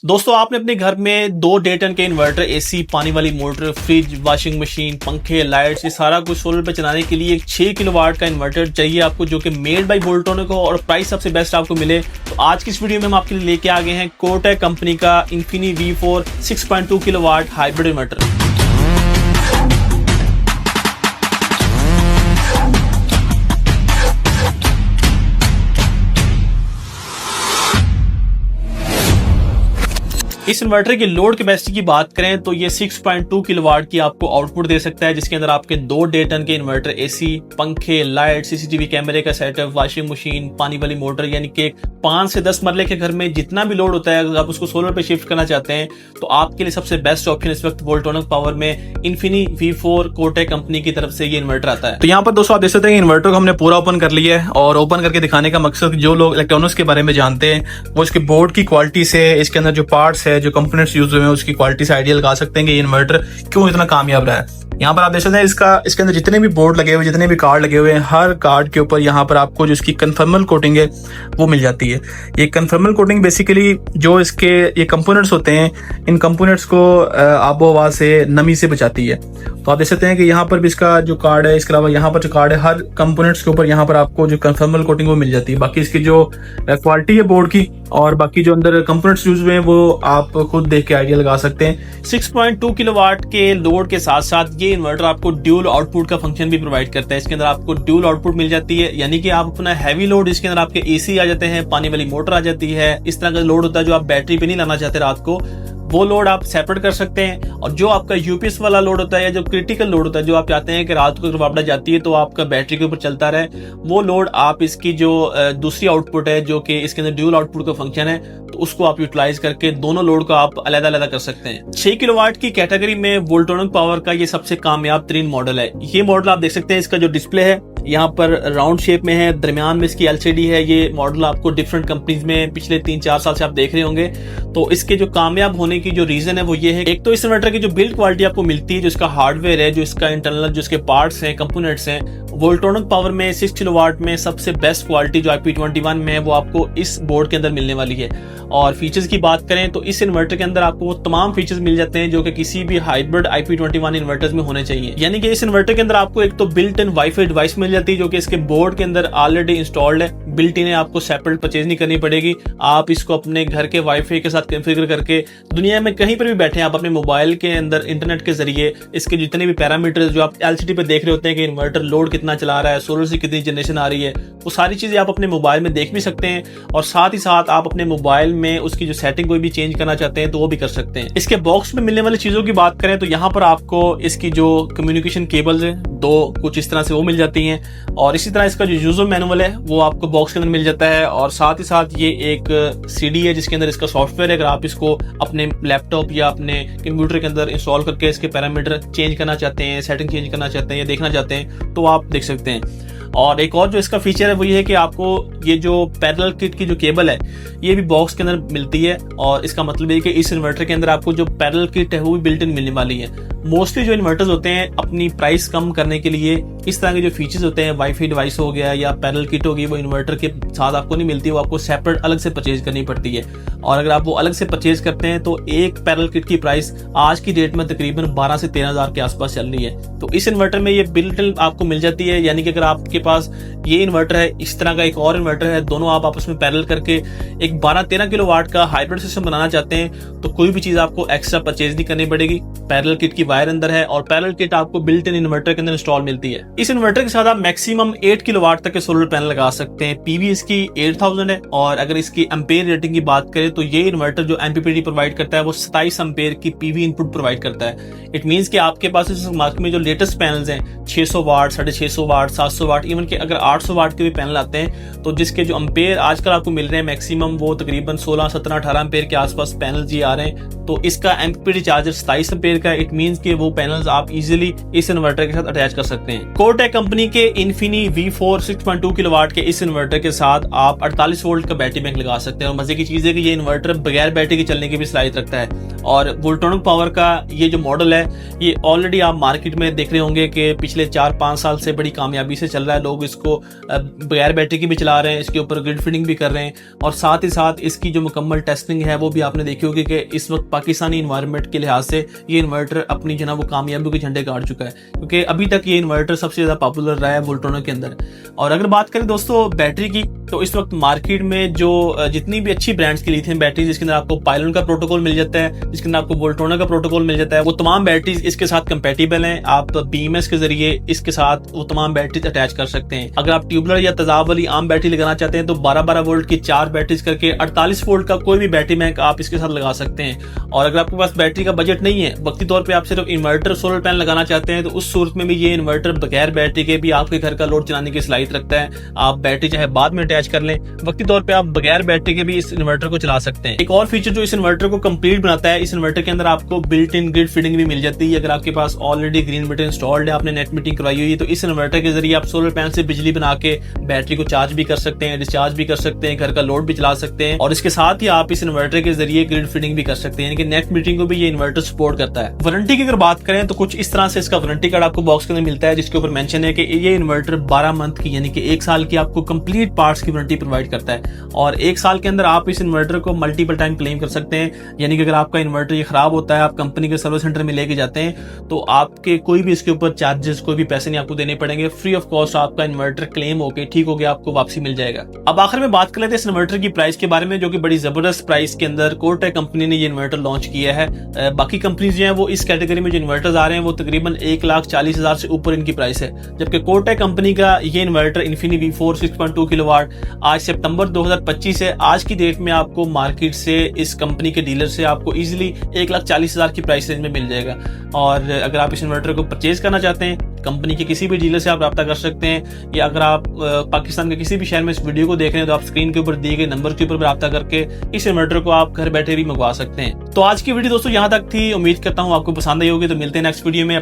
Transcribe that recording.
दोस्तों आपने अपने घर में 2 डे टन के इन्वर्टर, एसी, पानी वाली मोटर, फ्रिज, वॉशिंग मशीन, पंखे, लाइट्स, ये सारा कुछ सोलर पे चलाने के लिए एक 6 किलोवाट का इन्वर्टर चाहिए आपको, जो कि मेड बाय वोल्ट्रॉनिक हो और प्राइस सबसे बेस्ट आपको मिले। तो आज की इस वीडियो में हम आपके लिए लेके आ गए हैं कोटेक कंपनी का इन्फिनी V4 6.2 किलोवाट हाइब्रिड इन्वर्टर। इस इन्वर्टर की लोड कैपेसिटी की बात करें तो ये 6.2 किलोवाट की आपको आउटपुट दे सकता है, जिसके अंदर आपके 2 डे टन के इन्वर्टर, एसी, पंखे, लाइट, सीसीटीवी कैमरे का सेटअप, वॉशिंग मशीन, पानी वाली मोटर, यानी कि 5 से 10 मरले के घर में जितना भी लोड होता है, अगर आप उसको सोलर पे शिफ्ट करना चाहते हैं तो आपके लिए सबसे बेस्ट ऑप्शन इस वक्त वोल्ट्रॉनिक पावर में इन्फिनी V4 कोटेक कंपनी की तरफ से ये इन्वर्टर आता है। तो यहाँ पर दोस्तों आप देख सकते हैं इन्वर्टर को हमने पूरा ओपन कर लिया है, और ओपन करके दिखाने का मकसद, जो लोग इलेक्ट्रॉनिक्स के बारे में जानते हैं वो इसके बोर्ड की क्वालिटी से, इसके अंदर जो पार्ट्स है, जो कंपोनेंट्स यूज हुए हैं, उसकी क्वालिटी से आइडिया लगा सकते हैं कि ये इन्वर्टर क्यों इतना कामयाब रहा है। यहाँ पर आप देख सकते हैं इसके अंदर जितने भी बोर्ड लगे हुए, जितने भी कार्ड लगे हुए हैं, हर कार्ड के ऊपर यहाँ पर आपको जो इसकी कन्फर्मल कोटिंग है वो मिल जाती है। ये कन्फर्मल कोटिंग बेसिकली जो इसके ये कंपोनेंट्स होते हैं, इन कंपोनेंट्स को आबो हवा से, नमी से बचाती है। तो आप देख सकते हैं कि यहाँ पर भी इसका जो कार्ड है, इसके अलावा यहाँ पर जो कार्ड है, हर कंपोनेंट्स के ऊपर यहाँ पर आपको जो कन्फर्मल कोटिंग वो मिल जाती है। बाकी इसकी जो क्वालिटी है बोर्ड की और बाकी जो अंदर कंपोनेंट्स यूज हुए हैं वो आप खुद देख के आइडिया लगा सकते हैं। 6.2 किलोवाट के लोड के साथ साथ ये इन्वर्टर आपको ड्यूल आउटपुट का फंक्शन भी प्रोवाइड करता है। इसके अंदर आपको ड्यूल आउटपुट मिल जाती है, यानी कि आप अपना हैवी लोड, इसके अंदर आपके एसी आ जाते हैं, पानी वाली मोटर आ जाती है, इस तरह का लोड होता है जो आप बैटरी पे नहीं लाना चाहते रात को, वो लोड आप सेपरेट कर सकते हैं। और जो आपका यूपीएस वाला लोड होता है या जो क्रिटिकल लोड होता है, जो आप चाहते हैं कि रात को जब आपदा जाती है तो आपका बैटरी के ऊपर चलता रहे, वो लोड आप इसकी जो दूसरी आउटपुट है, जो कि इसके अंदर ड्यूल आउटपुट का फंक्शन है, तो उसको आप यूटिलाइज करके दोनों लोड को आप अलग-अलग कर सकते हैं। 6 किलोवाट की कैटेगरी में वोल्ट्रॉनिक पावर का ये सबसे कामयाब तरीन मॉडल है। ये मॉडल आप देख सकते हैं, इसका जो डिस्प्ले है यहाँ पर राउंड शेप में है, दरमियान में इसकी एलसीडी है। ये मॉडल आपको डिफरेंट कंपनीज में पिछले 3-4 साल से आप देख रहे होंगे। तो इसके जो कामयाब होने की जो रीजन है वो ये है, एक तो इस इन्वर्टर की जो बिल्ड क्वालिटी आपको मिलती है, जो इसका हार्डवेयर है, जो इसका इंटरनल, जो इसके पार्ट्स हैं, कंपोनेंट्स हैं, वोल्ट्रॉनिक पावर में 6 किलोवाट में सबसे बेस्ट क्वालिटी जो IP21 में है वो आपको इस बोर्ड के अंदर मिलने वाली है। और फीचर्स की बात करें तो इस इन्वर्टर के अंदर आपको वो तमाम फीचर्स मिल जाते हैं जो कि किसी भी हाइब्रिड IP21 इन्वर्टर्स में होने चाहिए। यानी कि इस इन्वर्टर के अंदर आपको एक तो बिल्ट इन वाईफाई डिवाइस मिल जाती है, जो कि इसके बोर्ड के अंदर ऑलरेडी इंस्टॉल्ड है, बिल्ट इन है, आपको सेपरेट परचेज नहीं करनी पड़ेगी। आप इसको अपने घर के वाईफाई के साथ कॉन्फ़िगर करके दुनिया में कहीं पर भी बैठे आप अपने मोबाइल के अंदर इंटरनेट के जरिए इसके जितने भी पैरामीटर्स जो आप एलसीडी पे देख रहे होते हैं कि इन्वर्टर लोड कितना चला रहा है, सोलर से कितनी जनरेशन आ रही है, वो सारी चीजें आप अपने मोबाइल में देख भी सकते हैं। और साथ ही साथ आप अपने मोबाइल में उसकी जो सेटिंग कोई भी चेंज करना चाहते हैं तो वो भी कर सकते हैं। इसके बॉक्स में मिलने वाली चीजों की बात करें तो यहाँ पर आपको इसकी जो कम्युनिकेशन केबल्स है, 2 कुछ इस तरह से वो मिल जाती हैं, और इसी तरह इसका जो यूजर मैनुअल है वो आपको बॉक्स के अंदर मिल जाता है। और साथ ही साथ ये एक सीडी है जिसके अंदर इसका सॉफ्टवेयर है। अगर आप इसको अपने लैपटॉप या अपने कंप्यूटर के अंदर इंस्टॉल करके इसके पैरामीटर चेंज करना चाहते हैं, सेटिंग चेंज करना चाहते हैं या देखना चाहते हैं तो आप देख सकते हैं। और एक और जो इसका फीचर है वो ये है कि आपको ये जो पैरेलल किट की जो केबल है ये भी बॉक्स के अंदर मिलती है, और इसका मतलब ये कि इस इन्वर्टर के अंदर आपको जो पैरेलल किट है वो भी बिल्ट इन मिलने वाली है। मोस्टली जो इन्वर्टर्स होते हैं अपनी प्राइस कम करने के लिए इस तरह के जो फीचर्स होते हैं, वाईफाई डिवाइस हो गया या पैरेलल किट होगी, वो इन्वर्टर के साथ आपको नहीं मिलती, वो आपको सेपरेट अलग से परचेज करनी पड़ती है। और अगर आप वो अलग से परचेज करते हैं तो एक पैरेलल किट की प्राइस आज की डेट में तकरीबन 12 से 13 हज़ार के आसपास चल रही है। तो इस इन्वर्टर में ये बिल्ट इन आपको मिल जाती है, यानी कि अगर आपके पास ये इन्वर्टर है, इस तरह का एक और इन्वर्टर है, दोनों आप आपस में पैरेलल करके एक 12-13 किलोवाट का हाइब्रिड सिस्टम बनाना चाहते हैं तो कोई भी चीज आपको एक्स्ट्रा परचेज नहीं करनी पड़ेगी। पैरेलल किट की वायर अंदर है और पैरेलल किट आपको बिल्ट इन इन्वर्टर के अंदर इंस्टॉल मिलती है। इस इन्वर्टर के साथ आप मैक्सिमम 8 किलोवाट तक के सोलर पैनल लगा सकते हैं। पीवी इसकी 8000 है, और अगर इसकी एम्पेयर रेटिंग की बात करें तो ये इन्वर्टर जो एमपीपीटी प्रोवाइड करता है वो 27 एम्पेयर की पीवी इनपुट प्रोवाइड करता है। इट मींस कि आपके पास इस मार्केट में जो लेटेस्ट पैनल्स हैं 600 वाट, 650 वाट, 700 वाट, इवन के अगर 800 वाट के भी पैनल आते हैं तो जिसके जो एम्पेयर आजकल आपको मिल रहे हैं मैक्सिमम वो तकरीबन 16, 17, 18 एम्पेयर के आसपास पैनल जी आ रहे हैं। तो इसका एमपीपीटी चार्जर 27 एम्पेयर का, इट मींस कि वो पैनल्स आप इजीली इस इन्वर्टर के साथ अटैच कर सकते हैं। कोटेक कंपनी के इन्फिनी V4 6.2 किलोवाट के इस इन्वर्टर के साथ आप 48 वोल्ट का बैटरी बैंक लगा सकते हैं। और मजे की चीज है कि ये इन्वर्टर बगैर बैटरी के चलने की भी सलाहियत रखता है। और वोल्ट्रॉनिक पावर का ये जो मॉडल है ये ऑलरेडी आप मार्केट में देख रहे होंगे कि पिछले 4-5 साल से बड़ी कामयाबी से चल रहा है। लोग इसको बगैर बैटरी की भी चला रहे हैं, इसके ऊपर ग्रिड फीडिंग भी कर रहे हैं, और साथ ही साथ इसकी जो मुकम्मल टेस्टिंग है वो भी आपने देखी होगी कि इस वक्त पाकिस्तानी इन्वायरमेंट के लिहाज से ये इन्वर्टर अपनी जो ना वो कामयाबी के झंडे गाड़ चुका है, क्योंकि अभी तक ये इन्वर्टर सबसे ज़्यादा पॉपुलर रहा है वोल्ट्रॉनिक के अंदर। और अगर बात करें दोस्तों बैटरी की, तो इस वक्त मार्केट में जो जितनी भी अच्छी ब्रांड्स की लिथियम बैटरी जिसके अंदर आपको पाइलन का प्रोटोकॉल मिल जाता है, जिसके अंदर आपको वोल्ट्रॉनिक का प्रोटोकॉल मिल जाता है, वो तमाम बैटरीज इसके साथ कंपेटिबल हैं। आप BMS के जरिए इसके साथ वो तमाम बैटरीज अटैच कर सकते हैं। अगर आप ट्यूबलर या तेजाब वाली आम बैटरी लगाना चाहते हैं तो 12-12 वोल्ट की 4 बैटरीज करके 48 वोल्ट का कोई भी बैटरी बैंक आप इसके साथ लगा सकते हैं। और अगर आपके पास बैटरी का बजट नहीं है, वक्ती तौर पे आप सिर्फ इन्वर्टर सोलर पैनल लगाना चाहते हैं, तो उस सूरत में भी ये इन्वर्टर बगैर बैटरी के भी आपके घर का लोड चलाने की सलाहियत रखता है। आप बैटरी चाहे बाद में अटैच कर लें, वक्ती तौर पे आप बगैर बैटरी के भी इस इन्वर्टर को चला सकते हैं। एक और फीचर जो इस इन्वर्टर को कंप्लीट बनाता है, इस इन्वर्टर के अंदर आपको बिल्ट इन ग्रिड फीडिंग भी मिल जाती है। अगर आपके पास ऑलरेडी ग्रीन मीटर इंस्टॉल्ड है, आपने नेट मीटिंग करवाई हुई है, तो इस इन्वर्टर के जरिए आप सोलर पैनल से बिजली बना के बैटरी को चार्ज भी कर सकते हैं, डिस्चार्ज भी कर सकते हैं, घर का लोड भी चला सकते हैं, और इसके साथ ही आप इस इन्वर्टर के जरिए ग्रिड फीडिंग भी कर सकते हैं, यानी कि नेट मीटिंग को भी ये इन्वर्टर सपोर्ट करता है। वारंटी की अगर बात करें तो कुछ इस तरह से इसका वारंटी कार्ड आपको बॉक्स के अंदर मिलता है, जिसके ऊपर मेंशन है कि ये इन्वर्टर 12 मंथ की यानी कि 1 साल की आपको कंप्लीट पार्ट्स की वारंटी प्रोवाइड करता है। और 1 साल के अंदर आप इस इन्वर्टर को मल्टीपल टाइम क्लेम कर सकते हैं, यानी कि अगर आपका इन्वर्टर ये खराब होता है, आप कंपनी के सर्विस सेंटर में लेके जाते हैं, तो आपके कोई भी इसके ऊपर चार्जेस, कोई भी पैसे नहीं आपको देने पड़ेंगे। फ्री ऑफ कॉस्ट आपका इन्वर्टर क्लेम होके ठीक हो गया, आपको वापसी मिल जाएगा। अब आखिर में बात कर लेते हैं इस इन्वर्टर की प्राइस के बारे में, जो कि बड़ी जबरदस्त प्राइस के अंदर कोरटेक कंपनी ने ये इन्वर्टर लॉन्च किया है। बाकी कंपनीज जो है वो इस कैटेगरी में जो इन्वर्टर्स आ रहे हैं वो तकरीबन 1,40,000 से ऊपर इनकी प्राइस है, जबकि कोरटेक कंपनी का ये इन्वर्टर इन्फिनी V4 6.2 किलोवाट आज सितंबर 2025 है, आज की डेट में आपको मार्केट से इस कंपनी के डीलर से आपको इजीली 1,40,000 की प्राइस रेंज में मिल जाएगा। और अगर आप इस इन्वर्टर को परचेज करना चाहते हैं, कंपनी के किसी भी डीलर से आप रब्ता कर सकते हैं, या अगर आप पाकिस्तान के किसी भी शहर में इस वीडियो को देख रहे हैं तो आप स्क्रीन के ऊपर दिए गए नंबर के ऊपर रब्ता करके इस इन्वर्टर को आप घर बैठे भी मंगवा सकते हैं। तो आज की वीडियो दोस्तों यहाँ तक थी, उम्मीद करता हूँ आपको पसंद आई होगी। तो मिलते हैं नेक्स्ट वीडियो में।